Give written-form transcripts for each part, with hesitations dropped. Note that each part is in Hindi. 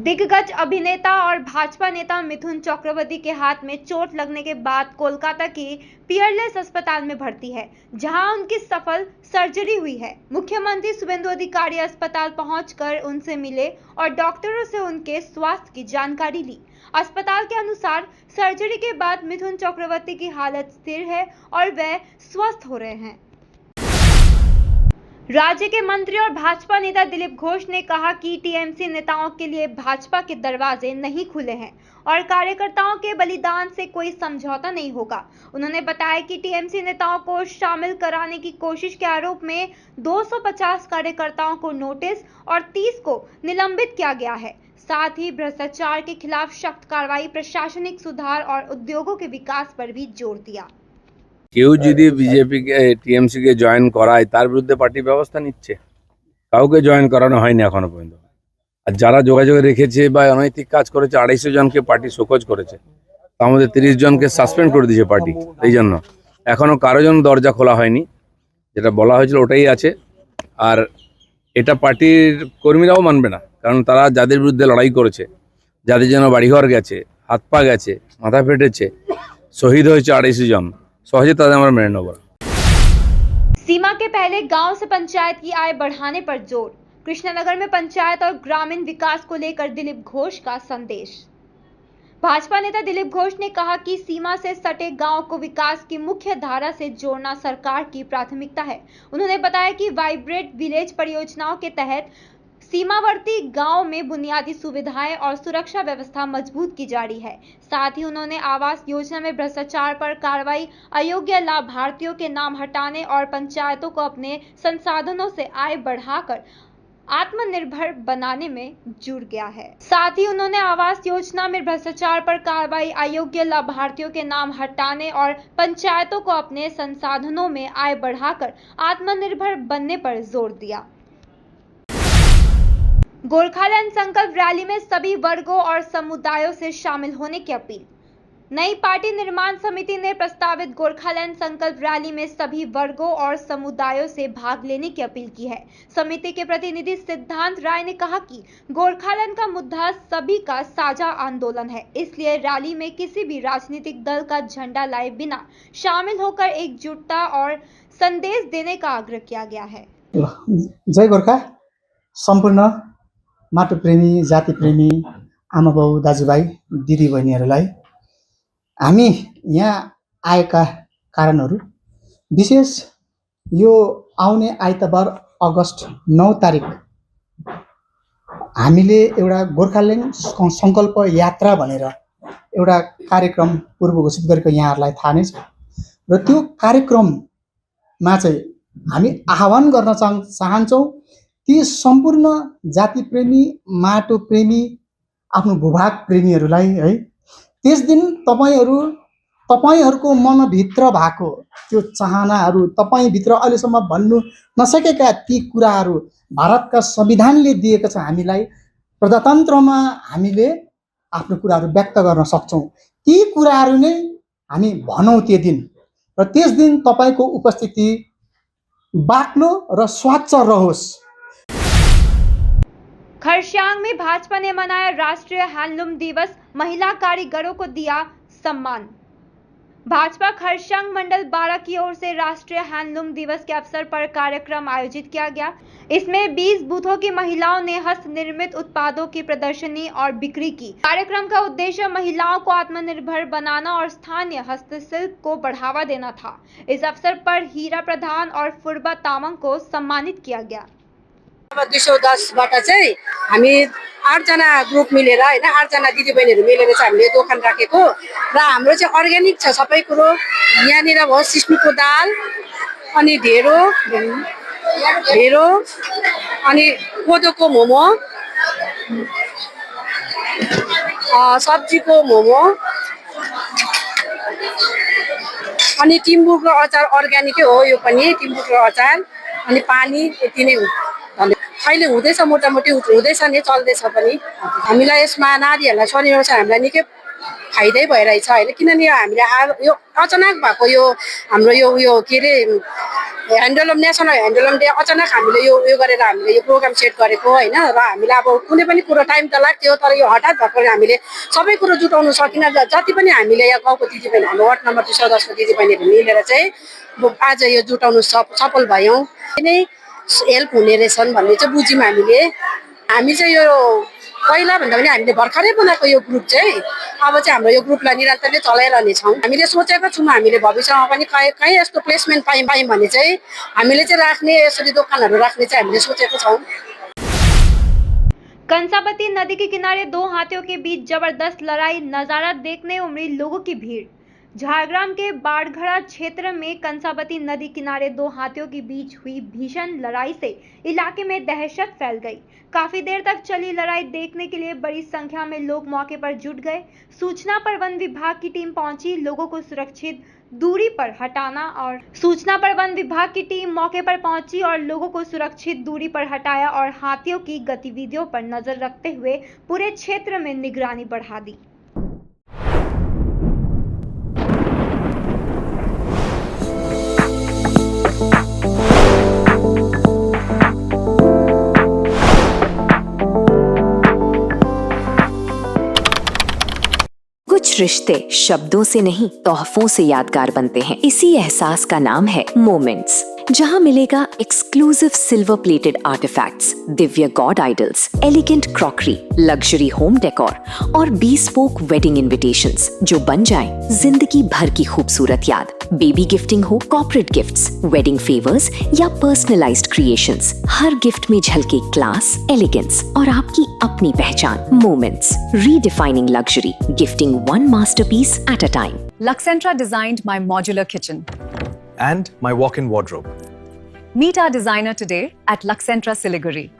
दिग्गज अभिनेता और भाजपा नेता मिथुन चक्रवर्ती के हाथ में चोट लगने के बाद कोलकाता की पियरलेस अस्पताल में भर्ती है, जहां उनकी सफल सर्जरी हुई है। मुख्यमंत्री शुभेंदु अधिकारी अस्पताल पहुंचकर उनसे मिले और डॉक्टरों से उनके स्वास्थ्य की जानकारी ली। अस्पताल के अनुसार सर्जरी के बाद मिथुन चक्रवर्ती की हालत स्थिर है और वह स्वस्थ हो रहे हैं। राज्य के मंत्री और भाजपा नेता दिलीप घोष ने कहा कि टीएमसी नेताओं के लिए भाजपा के दरवाजे नहीं खुले हैं और कार्यकर्ताओं के बलिदान से कोई समझौता नहीं होगा। उन्होंने बताया कि टीएमसी नेताओं को शामिल कराने की कोशिश के आरोप में 250 कार्यकर्ताओं को नोटिस और 30 को निलंबित किया गया है। साथ ही भ्रष्टाचार के खिलाफ सख्त कार्रवाई, प्रशासनिक सुधार और उद्योगों के विकास पर भी जोर दिया। কেউ যদি বিজেপি কে টিএমসি কে জয়েন করায় তার বিরুদ্ধে পার্টি ব্যবস্থা নিচ্ছে। কাউকে জয়েন করানো হয়নি এখনো পর্যন্ত। আর যারা যোগাযোগ রেখেছে বা অনৈতিক কাজ করেছে 250 জনকে পার্টি শোকজ করেছে। তার মধ্যে 30 জনকে সাসপেন্ড করে দিয়েছে পার্টি। এই জন্য এখনো কারো জন্য দরজা খোলা হয়নি, যেটা বলা হয়েছিল ওটাই আছে। আর এটা পার্টির কর্মীরাও মানবে না, কারণ তারা যাদের বিরুদ্ধে লড়াই করেছে, যাদের জন্য বাড়িঘর গেছে, হাত পা গেছে, মাথা ফেটেছে, শহীদ হয়েছে 250 জন, सीमा के पहले गांव से पंचायत की आय बढ़ाने पर जोर। कृष्णनगर में पंचायत और ग्रामीण विकास को लेकर दिलीप घोष का संदेश। भाजपा नेता दिलीप घोष ने कहा कि सीमा से सटे गांव को विकास की मुख्य धारा से जोड़ना सरकार की प्राथमिकता है। उन्होंने बताया कि वाइब्रेंट विलेज परियोजनाओं के तहत सीमावर्ती गांव में बुनियादी सुविधाएं और सुरक्षा व्यवस्था मजबूत की जा रही है। साथ ही उन्होंने आवास योजना में भ्रष्टाचार पर कार्रवाई, अयोग्य लाभार्थियों के नाम हटाने और पंचायतों को अपने संसाधनों से आय बढ़ाकर आत्मनिर्भर बनाने में जुड़ गया है। साथ ही उन्होंने आवास योजना में भ्रष्टाचार पर कार्रवाई, अयोग्य लाभार्थियों के नाम हटाने और पंचायतों को अपने संसाधनों में आय बढ़ाकर आत्मनिर्भर बनने पर जोर दिया। गोरखालैंड संकल्प रैली में सभी वर्गों और समुदायों से शामिल होने की अपील। नई पार्टी निर्माण समिति ने प्रस्तावित गोरखालैंड संकल्प रैली में सभी वर्गों और समुदायों से भाग लेने की अपील की है। समिति के प्रतिनिधि सिद्धांत राय ने कहा कि गोरखालैंड का मुद्दा सभी का साझा आंदोलन है, इसलिए रैली में किसी भी राजनीतिक दल का झंडा लाए बिना शामिल होकर एकजुटता और संदेश देने का आग्रह किया गया है। जय गोरखा। संपूर्ण माटो प्रेमी, जाति प्रेमी आमा बाउ, दाजुभाइ, दिदी बहिनीहरूलाई हामी यहाँ आएका कारणहरू विशेष यो आउने आइतबार अगस्त 9 तारिक हामीले एउटा गोरखाल्यान्ड संकल्प यात्रा भनेर एउटा कार्यक्रम पूर्व घोषित गरेको यहाँहरूलाई थाहा नै छ र त्यो कार्यक्रममा चाहिँ हामी आह्वान गर्न चाहन्छौँ ती सम्पूर्ण जाति प्रेमी, माटो प्रेमी, आफ्नो भूभाग प्रेमीहरूलाई है, त्यस दिन तपाईहरुको मनभित्र भएको त्यो चाहनाहरू, तपाईभित्र अहिलेसम्म भन्नु नसकेका ती कुराहरू भारतका संविधानले दिएको छ। हामीलाई प्रजातन्त्रमा हामीले आफ्नो कुराहरू व्यक्त गर्न सक्छौं। ती कुराहरू नै हामी भनौं त्यो दिन, र त्यस दिन तपाईको उपस्थिति बाक्लो र स्वच्छ रहोस्। खरसाङ में भाजपा ने मनाया राष्ट्रीय हैंडलूम दिवस, महिला कारीगरों को दिया सम्मान। भाजपा खरसाङ मंडल 12 की ओर से राष्ट्रीय हैंडलूम दिवस के अवसर पर कार्यक्रम आयोजित किया गया। इसमें 20 बूथों की महिलाओं ने हस्त निर्मित उत्पादों की प्रदर्शनी और बिक्री की। कार्यक्रम का उद्देश्य महिलाओं को आत्मनिर्भर बनाना और स्थानीय हस्तशिल्प को बढ़ावा देना था। इस अवसर पर हीरा प्रधान और फुर्बा तामाङ को सम्मानित किया गया। 210 बाट चाहिँ हामी 8 जना ग्रुप मिलेर हैन, 8 जना दिदीबहिनीहरु मिलेर चाहिँ हामीले दोकान राखेको र हाम्रो चाहिँ अर्ग्यानिक छ सबै कुरो। यहाँनिर भयो सिस्नुको दाल, अनि ढेँडो अनि कोदोको मोमो, सब्जीको मोमो, अनि टिम्बुको अचार अर्ग्यानिकै हो यो पनि, टिम्बुको अचार, अनि पानी, यति नै हो। अहिले हुँदैछ, मोटामोटी हुँदैछ नि, चल्दैछ पनि। हामीलाई यसमा नारीहरूलाई स्वनिर्भर हामीलाई निकै फाइदै भइरहेछ होइन, किनभने हामीले यो अचानक भएको यो हाम्रो यो के अरे ह्यान्डलम नेसनल ह्यान्डलम डे अचानक हामीले यो गरेर हामीले यो प्रोग्राम सेट गरेको होइन। र हामीलाई अब कुनै पनि कुरो टाइम त लाग्थ्यो, तर यो हठात भएकोले हामीले सबै कुरो जुटाउनु सकिन। जति पनि हामीले यहाँ गाउँको दिदीबहिनी हाम्रो वार्ड नम्बर 210 को दिदीबहिनीहरू मिलेर चाहिँ आज यो जुटाउनु सफल भयौँ। नै हेल्प हुने रहेछन् भन्ने चाहिँ बुझ्यौँ हामीले। हामी चाहिँ यो पहिला भन्दा पनि हामीले भर्खरै बनाएको यो ग्रुप चाहिँ अब चाहिँ हाम्रो यो ग्रुपलाई निरन्तरले चलाइरहनेछौँ। हामीले सोचेको छौँ हामीले भविष्यमा पनि कहीँ यस्तो प्लेसमेन्ट पायौँ भने चाहिँ हामीले चाहिँ राख्ने, यसरी दोकानहरू राख्ने चाहिँ हामीले सोचेको छौँ। कंसाबती नदी के किनारे दो हाथियों के बीच जबरदस्त लड़ाई, नजारा देखने उमड़ी लोगों की भीड़। झारग्राम के बाड़घड़ा क्षेत्र में कंसाबती नदी किनारे दो हाथियों के बीच हुई भीषण लड़ाई से इलाके में दहशत फैल गई। काफी देर तक चली लड़ाई देखने के लिए बड़ी संख्या में लोग मौके पर जुट गए। सूचना पर वन विभाग की टीम पहुंची, लोगों को सुरक्षित दूरी पर हटाना और सूचना पर वन विभाग की टीम मौके पर पहुंची और लोगों को सुरक्षित दूरी पर हटाया और हाथियों की गतिविधियों पर नजर रखते हुए पूरे क्षेत्र में निगरानी बढ़ा दी। कुछ रिश्ते शब्दों से नहीं तोहफों से यादगार बनते हैं। इसी एहसास का नाम है मोमेंट्स, जहां मिलेगा exclusive silver plated artefacts, Divya God idols, elegant crockery, luxury home decor और bespoke वेडिंग इनविटेशंस जो बन जाएं जिंदगी भर की खूबसूरत याद। बेबी गिफ्टिंग हो, कॉर्पोरेट गिफ्ट्स, वेडिंग फेवर्स या पर्सनलाइज्ड क्रिएशंस, हर गिफ्ट में झलके क्लास, एलिगेंस और आपकी अपनी पहचान। Moments, redefining luxury, gifting one masterpiece at a time. Luxentra designed my modular kitchen and my walk-in wardrobe. Meet our designer today at Luxentra Siliguri.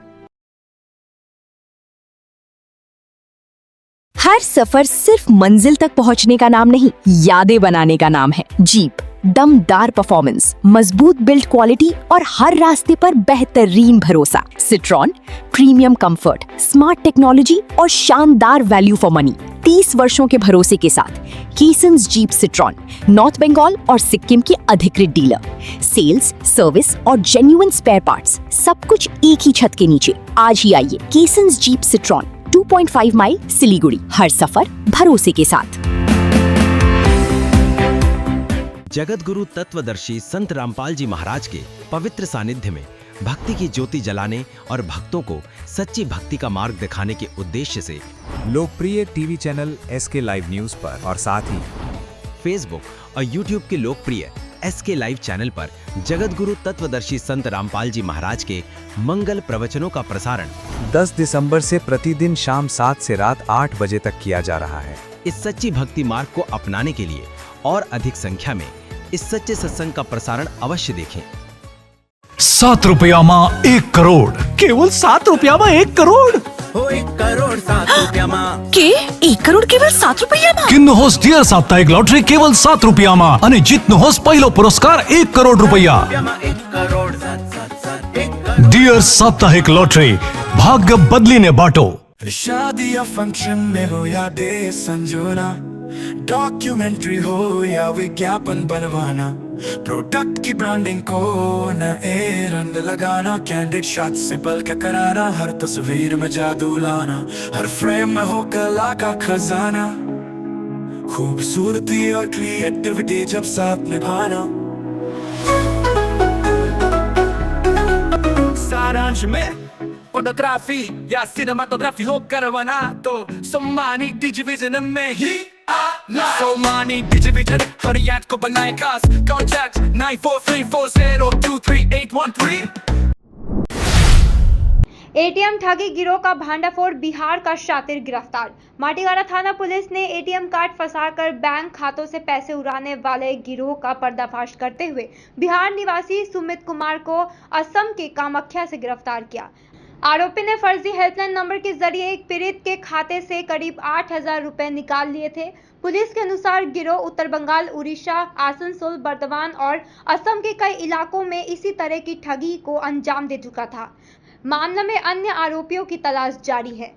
हर सफर सिर्फ मंजिल तक पहुंचने का नाम नहीं, यादें बनाने का नाम है। जीप, दमदार परफॉर्मेंस, मजबूत बिल्ड क्वालिटी और हर रास्ते पर बेहतरीन भरोसा। Citroen, premium comfort, smart technology और शानदार वैल्यू फॉर मनी। 30 वर्षों के भरोसे के साथ कीसन्स जीप सिट्रॉन, नॉर्थ बंगाल और सिक्किम की अधिकृत डीलर। सेल्स, सर्विस और जेन्युइन स्पेयर पार्ट्स, सब कुछ एक ही छत के नीचे। आज ही आइए कीसन्स जीप सिट्रॉन, 2.5 माइल सिलीगुड़ी। हर सफर भरोसे के साथ। जगत गुरु तत्वदर्शी संत रामपाल जी महाराज के पवित्र सानिध्य में भक्ति की ज्योति जलाने और भक्तों को सच्ची भक्ति का मार्ग दिखाने के उद्देश्य से लोकप्रिय TV channel SK live news पर और साथ ही फेसबुक और यूट्यूब के लोकप्रिय SK लाइव चैनल पर जगत गुरु तत्वदर्शी संत रामपाल जी महाराज के मंगल प्रवचनों का प्रसारण 10 दिसंबर से प्रतिदिन शाम 7 से रात 8 बजे तक किया जा रहा है। इस सच्ची भक्ति मार्ग को अपनाने के लिए और अधिक संख्या में इस सच्चे सत्संग का प्रसारण अवश्य देखें। 7 रुपयामा 1 करोड़, केवल 7 रुपयामा 1 करोड़। 1 करोड़ 7 रुपयामा के 1 करोड़ केवल 7 रुपयामा। किन्नुहोस् डियर साप्ताहिक लटरी केवल 7 रुपयामा अनि जित्नुहोस् पहिलो पुरस्कार 1 करोड़ रुपैयाँ। 1 करोड़ 7 डियर साप्ताहिक लटरी, भाग्य बदलिने बाटो। शादी या फंक्शन में हो या डे संजोना, डॉक्यूमेंट्री हो या विज्ञापन बनवाना, प्रोडक्ट की ब्रांडिंग को नए रंग लगाना, कैंडिड शॉट से बल्कि कराना, हर तस्वीर में जादू लाना, हर फ्रेम में हो कला का खजाना, खूबसूरती और क्रिएटिविटी जब साथ निभाना। सारांश में फोटोग्राफी या सिनेमाटोग्राफी हो करवाना तो सोमानी डिजिविजन में ही आना। सोमानी डिजिविजन हर याद को बनाए खास। कॉन्टैक्ट 9434023813। एटीएम ठगी गिरोह का भांडाफोड़, बिहार का शातिर गिरफ्तार। माटीगाड़ा थाना पुलिस ने एटीएम कार्ड फंसाकर बैंक खातों से पैसे उड़ाने वाले गिरोह का पर्दाफाश करते हुए बिहार निवासी सुमित कुमार को असम के कामाख्या से गिरफ्तार किया। आरोपी ने फर्जी हेल्पलाइन नंबर के जरिए एक पीड़ित के खाते से करीब 8,000 रुपए निकाल लिए थे। पुलिस के अनुसार गिरोह उत्तर बंगाल, उड़ीसा, आसनसोल, बर्दवान और असम के कई इलाकों में इसी तरह की ठगी को अंजाम दे चुका था। मामले में अन्य आरोपियों की तलाश जारी है।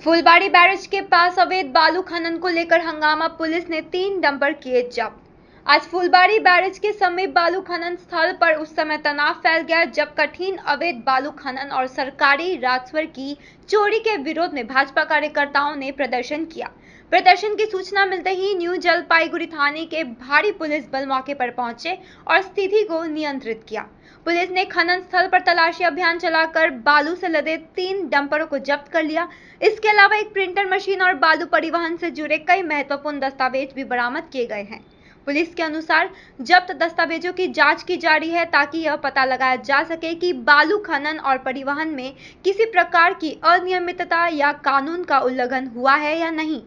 फुलबाड़ी बैरेज के पास अवैध बालू खनन को लेकर हंगामा, पुलिस ने 3 डंपर किए जब्त। आज फुलबाड़ी बैरेज के समीप बालू खनन स्थल पर उस समय तनाव फैल गया जब कठिन अवैध बालू खनन और सरकारी राजस्व की चोरी के विरोध में भाजपा कार्यकर्ताओं ने प्रदर्शन किया। प्रदर्शन की सूचना मिलते ही न्यू जलपाईगुड़ी थाने के भारी पुलिस बल मौके पर पहुंचे और स्थिति को नियंत्रित किया। पुलिस ने खनन स्थल पर तलाशी अभियान चलाकर बालू से लदे 3 डंपरों को जब्त कर लिया। इसके अलावा एक प्रिंटर मशीन और बालू परिवहन से जुड़े कई महत्वपूर्ण दस्तावेज भी बरामद किए गए हैं। पुलिस के अनुसार जब्त दस्तावेजों की जांच की जा रही है ताकि यह पता लगाया जा सके कि बालू खनन और परिवहन में किसी प्रकार की अनियमितता या कानून का उल्लंघन हुआ है या नहीं।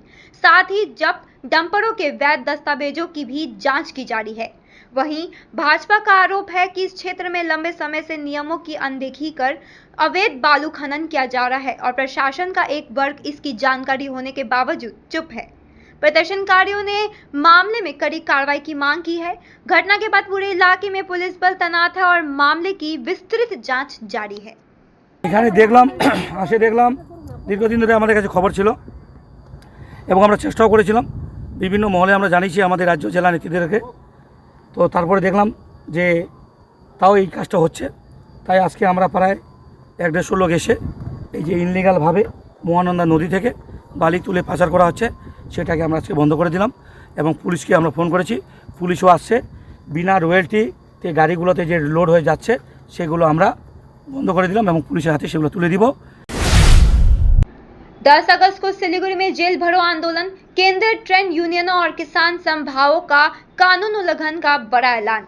साथ ही जब्त डंपरों के वैध दस्तावेजों की भी जांच की जा रही है। वहीं भाजपा का आरोप है कि इस क्षेत्र में लंबे समय से नियमों की अनदेखी कर अवैध बालू खनन किया जा रहा है और प्रशासन का एक वर्ग इसकी जानकारी होने के बावजूद चुप है। प्रदर्शनकारियों ने मामले में कड़ी कार्रवाई की मांग की है। घटना के बाद पूरे इलाके में पुलिस बल तैनात है और मामले की विस्तृत जांच जारी है। এখানে দেখলাম দীর্ঘদিন ধরে আমাদের কাছে খবর ছিল এবং আমরা চেষ্টাও করেছিলাম, বিভিন্ন মহলে আমরা জানিয়েছি আমাদের রাজ্য জেলা নেতৃত্বদেরকে। তো তারপরে দেখলাম যে তাও এই কাজটা হচ্ছে, তাই আজকে আমরা প্রায় 1-150 লোক এসে এই যে ইনলিগালভাবে মহানন্দা নদী থেকে বালি তুলে পাচার করা হচ্ছে সেটাকে আমরা আজকে বন্ধ করে দিলাম এবং পুলিশকে আমরা ফোন করেছি, পুলিশও আসছে। বিনা রয়্যালটিতে গাড়িগুলোতে যে লোড হয়ে যাচ্ছে সেগুলো আমরা বন্ধ করে দিলাম এবং পুলিশের হাতে সেগুলো তুলে দিব। 10 अगस्त को सिलीगुड़ी में जेल भरो आंदोलन, केंद्रीय ट्रेड यूनियनों और किसान संभाओं का कानून उल्लंघन का बड़ा ऐलान।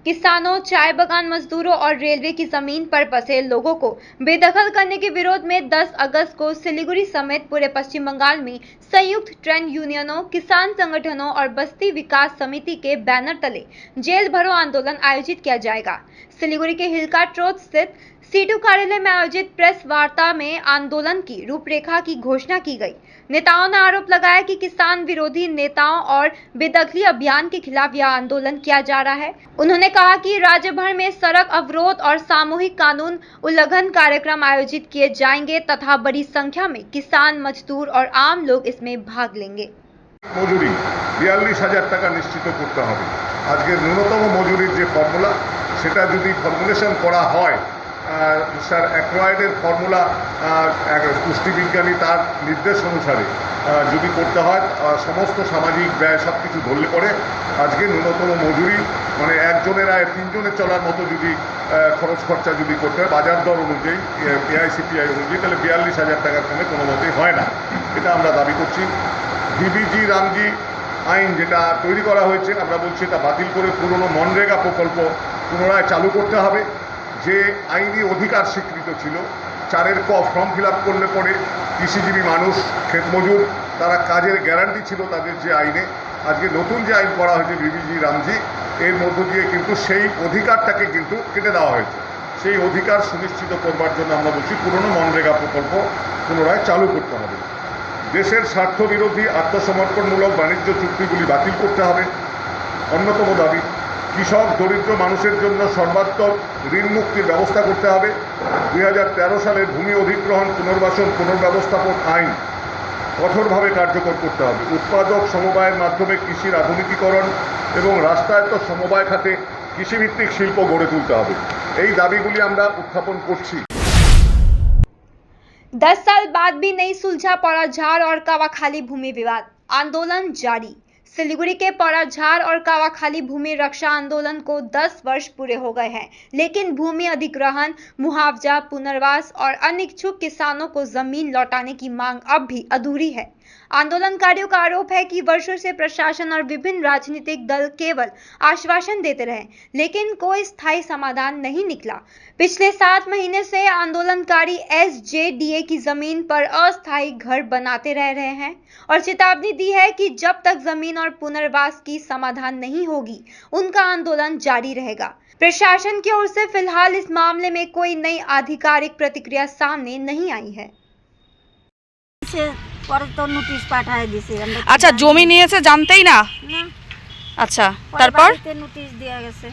किसानों, चाय बगान मजदूरों और रेलवे की जमीन पर बसे लोगों को बेदखल करने के विरोध में 10 अगस्त को सिलीगुड़ी समेत पूरे पश्चिम बंगाल में संयुक्त ट्रेड यूनियनों, किसान संगठनों और बस्ती विकास समिति के बैनर तले जेल भरो आंदोलन आयोजित किया जाएगा। सिलीगुड़ी के हिलका रोड स्थित सीटू कार्यालय में आयोजित प्रेस वार्ता में आंदोलन की रूपरेखा की घोषणा की गई। नेताओं ने आरोप लगाया कि किसान विरोधी नेताओं और बेदखली अभियान के खिलाफ यह आंदोलन किया जा रहा है। उन्होंने कहा कि राज्य भर में सड़क अवरोध और सामूहिक कानून उल्लंघन कार्यक्रम आयोजित किए जाएंगे तथा बड़ी संख्या में किसान, मजदूर और आम लोग इसमें भाग लेंगे। মজুরি 42,000 টাকা নিশ্চিত করতে হবে। আজকের ন্যূনতম মজুরির যে ফর্মুলা সেটা যদি ফর্মুলেশন করা হয়, স্যার অ্যাক্রয়েডের ফর্মুলা পুষ্টিবিজ্ঞানী তার নির্দেশ অনুসারে যদি করতে হয়, সমস্ত সামাজিক ব্যয় সব কিছু ধরলে পরে আজকে ন্যূনতম মজুরি মানে একজনের আয় 3 জনের চলার মতো যদি খরচ খরচা যদি করতে হয় বাজার দর অনুযায়ী, এআইসিপিআই অনুযায়ী, তাহলে 42,000 টাকার কমে কোনো মতেই হয় না। এটা আমরা দাবি করছি। ভিবিজি রামজি আইন যেটা তৈরি করা হয়েছে আমরা বলছি এটা বাতিল করে পুরনো মনরেগা প্রকল্প পুনরায় চালু করতে হবে। যে আইনি অধিকার স্বীকৃত ছিল 4-এর ক ফর্ম ফিল আপ করলে পরে কৃষিজীবী মানুষ, ক্ষেতমজুর তারা কাজের গ্যারান্টি ছিল তাদের যে আইনে, আজকে নতুন যে আইন করা হয়েছে ভিবিজি রামজি এর মধ্য দিয়ে কিন্তু সেই অধিকারটাকে কিন্তু কেটে দেওয়া হয়েছে। সেই অধিকার সুনিশ্চিত করবার জন্য আমরা বলছি পুরনো মনরেগা প্রকল্প পুনরায় চালু করতে হবে। দেশের স্বার্থবিরোধী আত্মসমর্পণমূলক বাণিজ্য চুক্তিগুলি বাতিল করতে হবে। অন্যতম দাবি কৃষক, দরিদ্র মানুষের জন্য সর্বাত্মক ঋণ মুক্তির ব্যবস্থা করতে হবে। 2013 সালের ভূমি অধিগ্রহণ পুনর্বাসন পুনর্ব্যবস্থাপন আইন কঠোরভাবে কার্যকর করতে হবে। উৎপাদক সমবায়ের মাধ্যমে কৃষির আধুনিকীকরণ এবং রাষ্ট্রায়ত্ত সমবায় খাতে কৃষিভিত্তিক শিল্প গড়ে তুলতে হবে। এই দাবিগুলি আমরা উত্থাপন করছি। 10 साल बाद भी नहीं सुलझा पौड़ाझार और कावाखाली भूमि विवाद, आंदोलन जारी। सिलीगुड़ी के पौड़ाझार और कावाखाली भूमि रक्षा आंदोलन को 10 वर्ष पूरे हो गए हैं, लेकिन भूमि अधिग्रहण, मुआवजा, पुनर्वास और अन्य इच्छुक किसानों को जमीन लौटाने की मांग अब भी अधूरी है। आंदोलनकारियों का आरोप है कि वर्षों से प्रशासन और विभिन्न राजनीतिक दल केवल आश्वासन देते रहे, लेकिन कोई स्थायी समाधान नहीं निकला। पिछले 7 महीने से आंदोलनकारी एसजेडीए की जमीन पर अस्थायी घर बनाते रह रहे हैं और चेतावनी दी है कि जब तक जमीन और पुनर्वास की समाधान नहीं होगी उनका आंदोलन जारी रहेगा। प्रशासन की ओर से फिलहाल इस मामले में कोई नई आधिकारिक प्रतिक्रिया सामने नहीं आई है। পরে তো নোটিশ পাঠায় দিয়েছে। আচ্ছা, জমি নিয়েছে জানতেই না? আচ্ছা, তারপর নোটিশ দেওয়া গেছে।